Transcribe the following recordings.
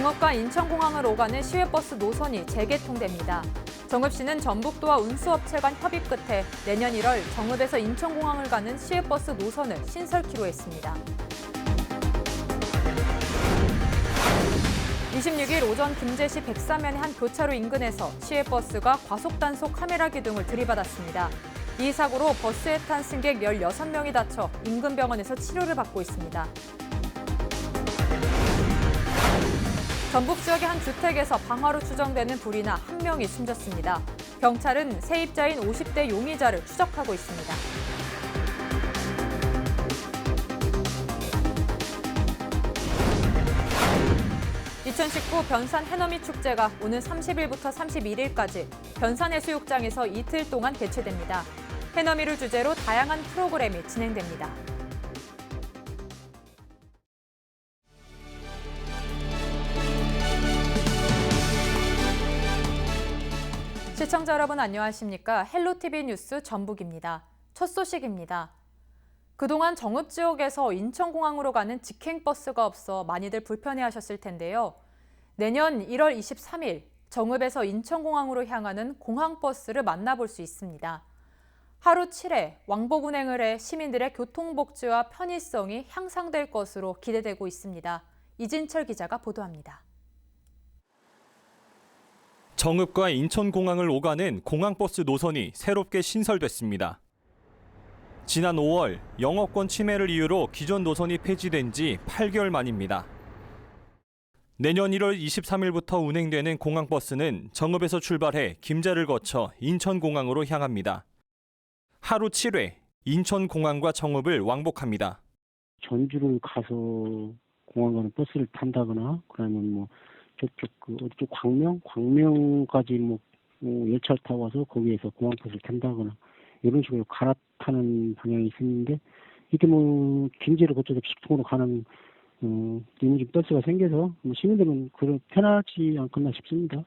정읍과 인천공항을 오가는 시외버스 노선이 재개통됩니다. 정읍시는 전북도와 운수업체 간 협의 끝에 내년 1월 정읍에서 인천공항을 가는 시외버스 노선을 신설키로 했습니다. 26일 오전 김제시 백사면의 한 교차로 인근에서 시외버스가 과속단속 카메라 기둥을 들이받았습니다. 이 사고로 버스에 탄 승객 16명이 다쳐 인근 병원에서 치료를 받고 있습니다. 전북 지역의 한 주택에서 방화로 추정되는 불이나 한 명이 숨졌습니다. 경찰은 세입자인 50대 용의자를 추적하고 있습니다. (2019) 변산 해넘이 축제가 오는 30일부터 31일까지 변산해수욕장에서 이틀 동안 개최됩니다. 해넘이를 주제로 다양한 프로그램이 진행됩니다. 시청자 여러분 안녕하십니까? 헬로티비 뉴스 전북입니다. 첫 소식입니다. 그동안 정읍 지역에서 인천공항으로 가는 직행버스가 없어 많이들 불편해하셨을 텐데요. 내년 1월 23일 정읍에서 인천공항으로 향하는 공항버스를 만나볼 수 있습니다. 하루 7회 왕복 운행을 해 시민들의 교통복지와 편의성이 향상될 것으로 기대되고 있습니다. 이진철 기자가 보도합니다. 정읍과 인천공항을 오가는 공항버스 노선이 새롭게 신설됐습니다. 지난 5월 영업권 침해를 이유로 기존 노선이 폐지된 지 8개월 만입니다. 내년 1월 23일부터 운행되는 공항버스는 정읍에서 출발해 김제를 거쳐 인천공항으로 향합니다. 하루 7회 인천공항과 정읍을 왕복합니다. 전주를 가서 공항 가는 버스를 탄다거나 그러면 저쪽 광명까지 열차를 타고 와서 거기에서 공항버스를 탄다거나 이런 식으로 갈아타는 방향이 있었는데 이게 김제를 거쳐서 식통으로 가는 리무진 버스가 생겨서 시민들은 그런 편하지 않겠나 싶습니다.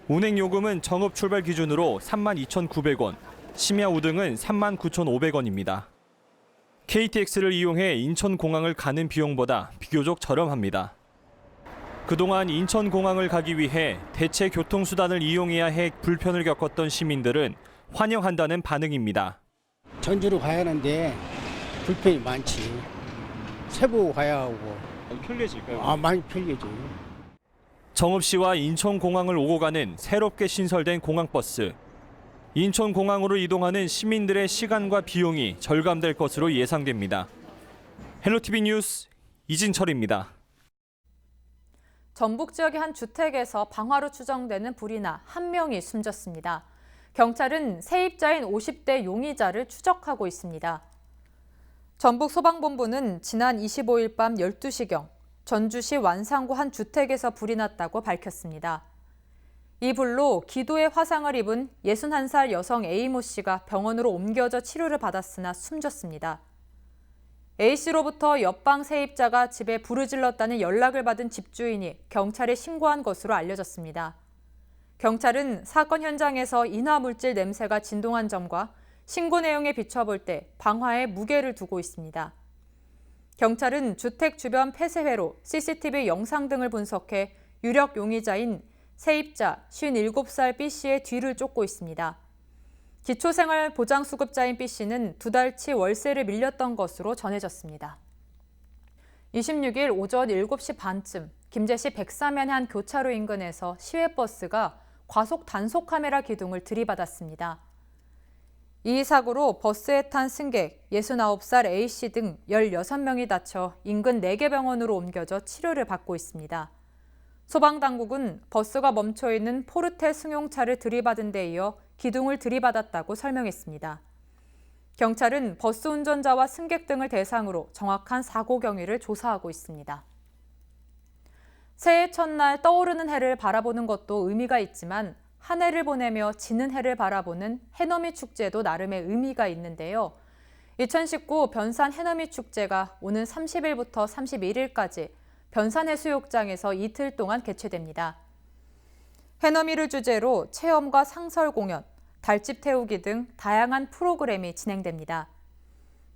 운행 요금은 정읍 출발 기준으로 32,900원, 심야 우등은 39,500원입니다. KTX를 이용해 인천공항을 가는 비용보다 비교적 저렴합니다. 그동안 인천공항을 가기 위해 대체 교통수단을 이용해야 해 불편을 겪었던 시민들은 환영한다는 반응입니다. 전주로 가야 하는데 불편이 많지. 세부 가야 하고. 편리해질까요? 많이 편리해져. 정읍시와 인천공항을 오고 가는 새롭게 신설된 공항버스. 인천공항으로 이동하는 시민들의 시간과 비용이 절감될 것으로 예상됩니다. 헬로티비 뉴스 이진철입니다. 전북 지역의 한 주택에서 방화로 추정되는 불이 나 한 명이 숨졌습니다. 경찰은 세입자인 50대 용의자를 추적하고 있습니다. 전북소방본부는 지난 25일 밤 12시경 전주시 완산구 한 주택에서 불이 났다고 밝혔습니다. 이 불로 기도에 화상을 입은 61살 여성 A모 씨가 병원으로 옮겨져 치료를 받았으나 숨졌습니다. A씨로부터 옆방 세입자가 집에 불을 질렀다는 연락을 받은 집주인이 경찰에 신고한 것으로 알려졌습니다. 경찰은 사건 현장에서 인화물질 냄새가 진동한 점과 신고 내용에 비춰볼 때 방화에 무게를 두고 있습니다. 경찰은 주택 주변 폐쇄회로 CCTV 영상 등을 분석해 유력 용의자인 세입자 57살 B씨의 뒤를 쫓고 있습니다. 기초생활보장수급자인 B씨는 2달치 월세를 밀렸던 것으로 전해졌습니다. 26일 오전 7시 반쯤 김제시 백사면의 한 교차로 인근에서 시외버스가 과속 단속 카메라 기둥을 들이받았습니다. 이 사고로 버스에 탄 승객 69살 A씨 등 16명이 다쳐 인근 4개 병원으로 옮겨져 치료를 받고 있습니다. 소방당국은 버스가 멈춰있는 포르테 승용차를 들이받은 데 이어 기둥을 들이받았다고 설명했습니다. 경찰은 버스 운전자와 승객 등을 대상으로 정확한 사고 경위를 조사하고 있습니다. 새해 첫날 떠오르는 해를 바라보는 것도 의미가 있지만 한 해를 보내며 지는 해를 바라보는 해넘이 축제도 나름의 의미가 있는데요. 2019 변산 해넘이 축제가 오는 30일부터 31일까지 변산해수욕장에서 이틀 동안 개최됩니다. 해넘이를 주제로 체험과 상설 공연, 달집 태우기 등 다양한 프로그램이 진행됩니다.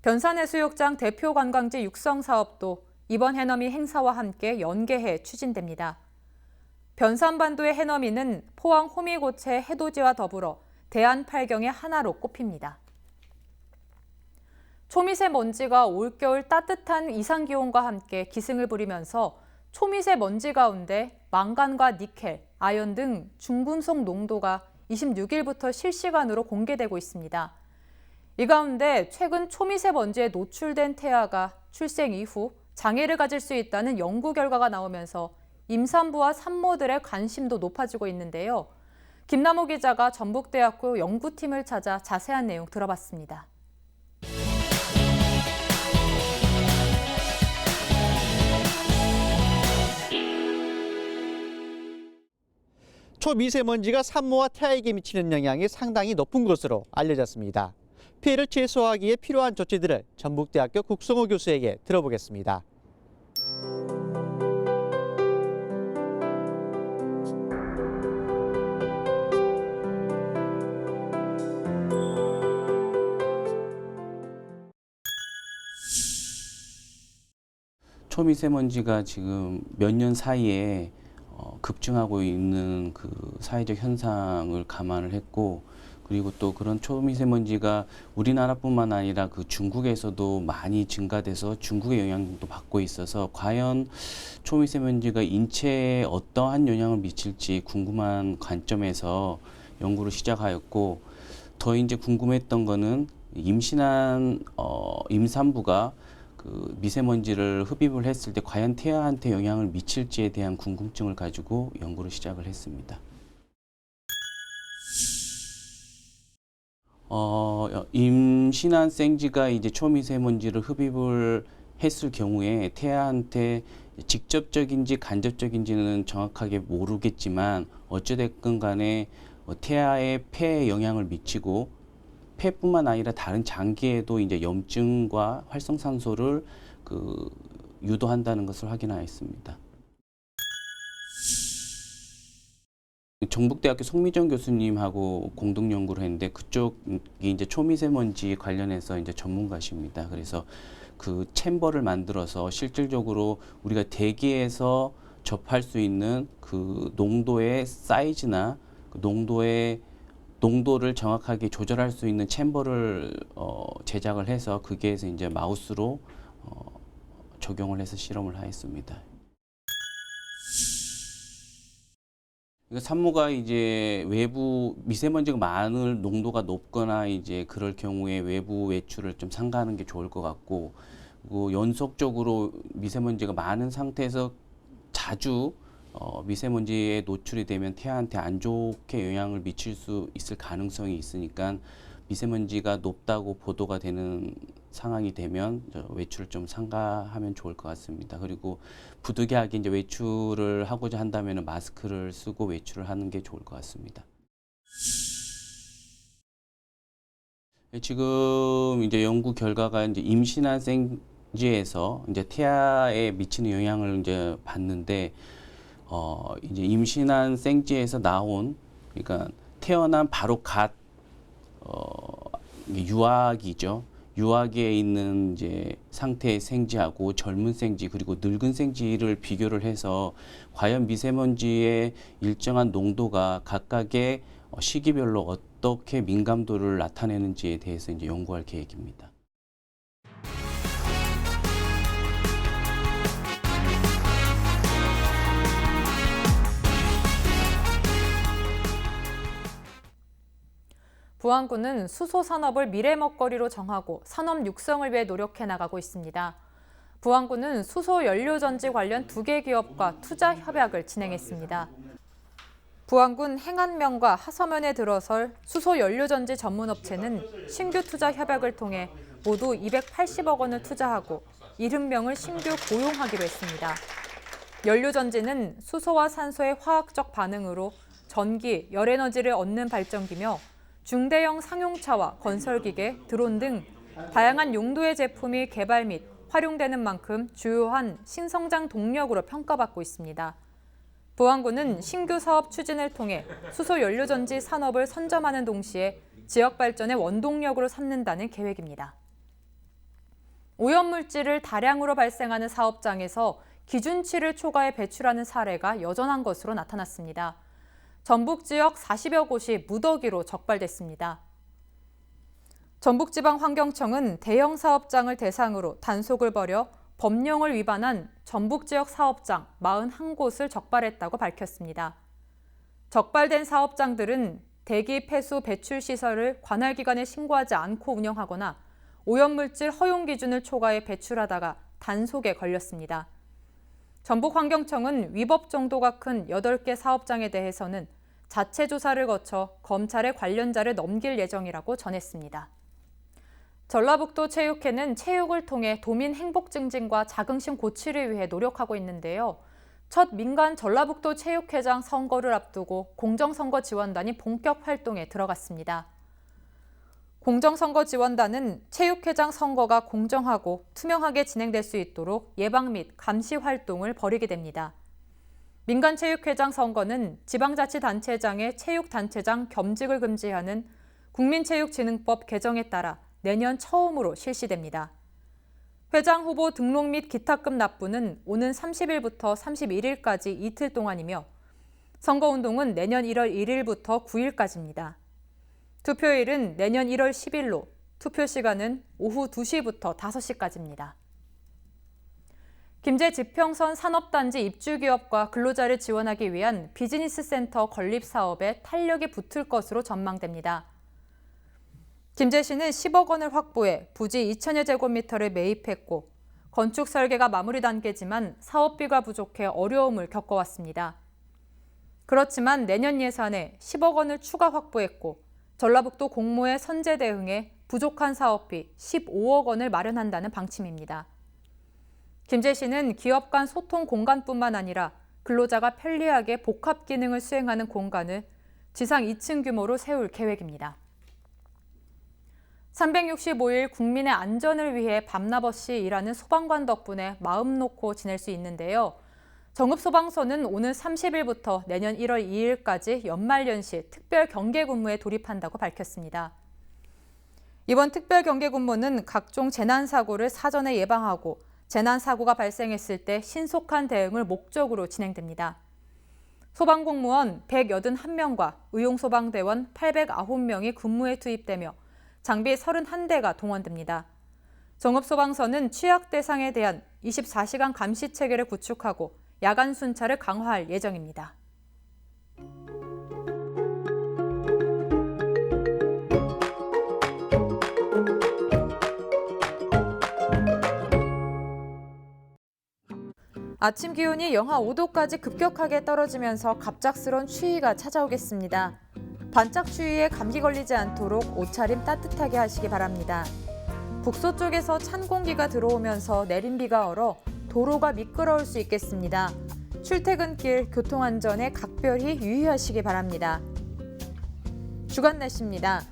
변산해수욕장 대표 관광지 육성 사업도 이번 해넘이 행사와 함께 연계해 추진됩니다. 변산반도의 해넘이는 포항 호미곶의 해돋이와 더불어 대한팔경의 하나로 꼽힙니다. 초미세먼지가 올겨울 따뜻한 이상기온과 함께 기승을 부리면서 초미세먼지 가운데 망간과 니켈, 아연 등 중금속 농도가 26일부터 실시간으로 공개되고 있습니다. 이 가운데 최근 초미세먼지에 노출된 태아가 출생 이후 장애를 가질 수 있다는 연구 결과가 나오면서 임산부와 산모들의 관심도 높아지고 있는데요. 김남호 기자가 전북대학교 연구팀을 찾아 자세한 내용 들어봤습니다. 초미세먼지가 산모와 태아에게 미치는 영향이 상당히 높은 것으로 알려졌습니다. 피해를 최소화하기 위해 필요한 조치들을 전북대학교 국성호 교수에게 들어보겠습니다. 초미세먼지가 지금 몇 년 사이에 급증하고 있는 그 사회적 현상을 감안을 했고, 그리고 또 그런 초미세먼지가 우리나라뿐만 아니라 그 중국에서도 많이 증가돼서 중국의 영향도 받고 있어서 과연 초미세먼지가 인체에 어떠한 영향을 미칠지 궁금한 관점에서 연구를 시작하였고, 더 이제 궁금했던 거는 임신한 임산부가 그 미세먼지를 흡입을 했을 때 과연 태아한테 영향을 미칠지에 대한 궁금증을 가지고 연구를 시작을 했습니다. 임신한 생쥐가 이제 초미세먼지를 흡입을 했을 경우에 태아한테 직접적인지 간접적인지는 정확하게 모르겠지만 어찌됐건 간에 태아의 폐에 영향을 미치고 폐뿐만 아니라 다른 장기에도 이제 염증과 활성산소를 유도한다는 것을 확인하였습니다. 전북대학교 송미정 교수님하고 공동 연구를 했는데 그쪽이 이제 초미세먼지 관련해서 이제 전문가십니다. 그래서 그 챔버를 만들어서 실질적으로 우리가 대기에서 접할 수 있는 그 농도의 사이즈나 그 농도를 정확하게 조절할 수 있는 챔버를 제작을 해서 거기에서 이제 마우스로 적용을 해서 실험을 하였습니다. 산모가 이제 외부 미세먼지가 많은 농도가 높거나 이제 그럴 경우에 외부 외출을 좀 삼가하는 게 좋을 것 같고, 그리고 연속적으로 미세먼지가 많은 상태에서 자주 미세먼지에 노출이 되면 태아한테 안 좋게 영향을 미칠 수 있을 가능성이 있으니까 미세먼지가 높다고 보도가 되는 상황이 되면 외출을 좀 삼가하면 좋을 것 같습니다. 그리고 부득이하게 이제 외출을 하고자 한다면 마스크를 쓰고 외출을 하는 게 좋을 것 같습니다. 지금 이제 연구 결과가 이제 임신한 생쥐에서 이제 태아에 미치는 영향을 이제 봤는데, 이제 임신한 생쥐에서 나온, 그러니까 태어난 바로 유아기죠. 유아기에 있는 이제 상태의 생쥐하고 젊은 생쥐 그리고 늙은 생쥐를 비교를 해서 과연 미세먼지의 일정한 농도가 각각의 시기별로 어떻게 민감도를 나타내는지에 대해서 이제 연구할 계획입니다. 부안군은 수소 산업을 미래 먹거리로 정하고 산업 육성을 위해 노력해 나가고 있습니다. 부안군은 수소 연료 전지 관련 2개 기업과 투자 협약을 진행했습니다. 부안군 행안면과 하서면에 들어설 수소 연료 전지 전문 업체는 신규 투자 협약을 통해 모두 280억 원을 투자하고 70명을 신규 고용하기로 했습니다. 연료 전지는 수소와 산소의 화학적 반응으로 전기, 열에너지를 얻는 발전기며 중대형 상용차와 건설기계, 드론 등 다양한 용도의 제품이 개발 및 활용되는 만큼 주요한 신성장 동력으로 평가받고 있습니다. 부안군은 신규 사업 추진을 통해 수소 연료전지 산업을 선점하는 동시에 지역 발전의 원동력으로 삼는다는 계획입니다. 오염물질을 다량으로 발생하는 사업장에서 기준치를 초과해 배출하는 사례가 여전한 것으로 나타났습니다. 전북 지역 40여 곳이 무더기로 적발됐습니다. 전북지방환경청은 대형 사업장을 대상으로 단속을 벌여 법령을 위반한 전북 지역 사업장 41곳을 적발했다고 밝혔습니다. 적발된 사업장들은 대기 폐수 배출 시설을 관할기관에 신고하지 않고 운영하거나 오염물질 허용 기준을 초과해 배출하다가 단속에 걸렸습니다. 전북환경청은 위법 정도가 큰 8개 사업장에 대해서는 자체 조사를 거쳐 검찰에 관련자를 넘길 예정이라고 전했습니다. 전라북도 체육회는 체육을 통해 도민 행복 증진과 자긍심 고취를 위해 노력하고 있는데요. 첫 민간 전라북도 체육회장 선거를 앞두고 공정선거 지원단이 본격 활동에 들어갔습니다. 공정선거 지원단은 체육회장 선거가 공정하고 투명하게 진행될 수 있도록 예방 및 감시 활동을 벌이게 됩니다. 민간체육회장 선거는 지방자치단체장의 체육단체장 겸직을 금지하는 국민체육진흥법 개정에 따라 내년 처음으로 실시됩니다. 회장 후보 등록 및 기타급 납부는 오는 30일부터 31일까지 이틀 동안이며 선거운동은 내년 1월 1일부터 9일까지입니다. 투표일은 내년 1월 10일로 투표 시간은 오후 2시부터 5시까지입니다. 김제 지평선 산업단지 입주기업과 근로자를 지원하기 위한 비즈니스 센터 건립 사업에 탄력이 붙을 것으로 전망됩니다. 김제시는 10억 원을 확보해 부지 2천여 제곱미터를 매입했고 건축 설계가 마무리 단계지만 사업비가 부족해 어려움을 겪어왔습니다. 그렇지만 내년 예산에 10억 원을 추가 확보했고 전라북도 공모에 선제 대응해 부족한 사업비 15억 원을 마련한다는 방침입니다. 김제시는 기업 간 소통 공간뿐만 아니라 근로자가 편리하게 복합 기능을 수행하는 공간을 지상 2층 규모로 세울 계획입니다. 365일 국민의 안전을 위해 밤낮없이 일하는 소방관 덕분에 마음 놓고 지낼 수 있는데요. 정읍소방서는 오늘 30일부터 내년 1월 2일까지 연말연시 특별 경계 근무에 돌입한다고 밝혔습니다. 이번 특별 경계 근무는 각종 재난사고를 사전에 예방하고 재난사고가 발생했을 때 신속한 대응을 목적으로 진행됩니다. 소방공무원 181명과 의용소방대원 809명이 근무에 투입되며 장비 31대가 동원됩니다. 정읍소방서는 취약 대상에 대한 24시간 감시 체계를 구축하고 야간 순찰을 강화할 예정입니다. 아침 기온이 영하 5도까지 급격하게 떨어지면서 갑작스런 추위가 찾아오겠습니다. 반짝 추위에 감기 걸리지 않도록 옷차림 따뜻하게 하시기 바랍니다. 북서쪽에서 찬 공기가 들어오면서 내린 비가 얼어 도로가 미끄러울 수 있겠습니다. 출퇴근길 교통안전에 각별히 유의하시기 바랍니다. 주간 날씨입니다.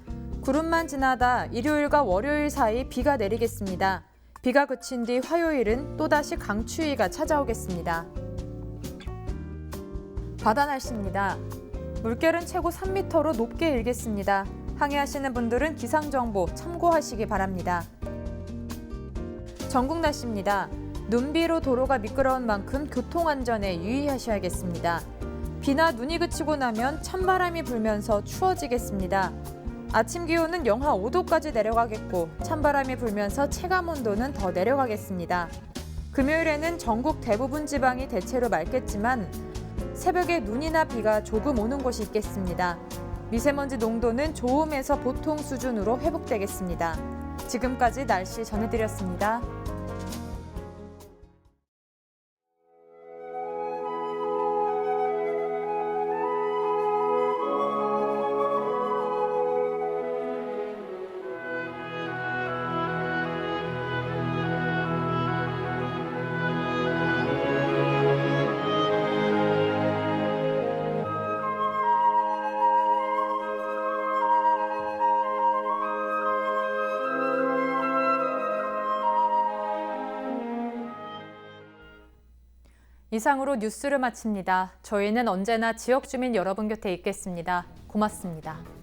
구름만 지나다 일요일과 월요일 사이 비가 내리겠습니다. 비가 그친 뒤 화요일은 또다시 강추위가 찾아오겠습니다. 바다 날씨입니다. 물결은 최고 3m로 높게 일겠습니다. 항해하시는 분들은 기상정보 참고하시기 바랍니다. 전국 날씨입니다. 눈비로 도로가 미끄러운 만큼 교통안전에 유의하셔야겠습니다. 비나 눈이 그치고 나면 찬바람이 불면서 추워지겠습니다. 아침 기온은 영하 5도까지 내려가겠고 찬바람이 불면서 체감온도는 더 내려가겠습니다. 금요일에는 전국 대부분 지방이 대체로 맑겠지만 새벽에 눈이나 비가 조금 오는 곳이 있겠습니다. 미세먼지 농도는 좋음에서 보통 수준으로 회복되겠습니다. 지금까지 날씨 전해드렸습니다. 이상으로 뉴스를 마칩니다. 저희는 언제나 지역 주민 여러분 곁에 있겠습니다. 고맙습니다.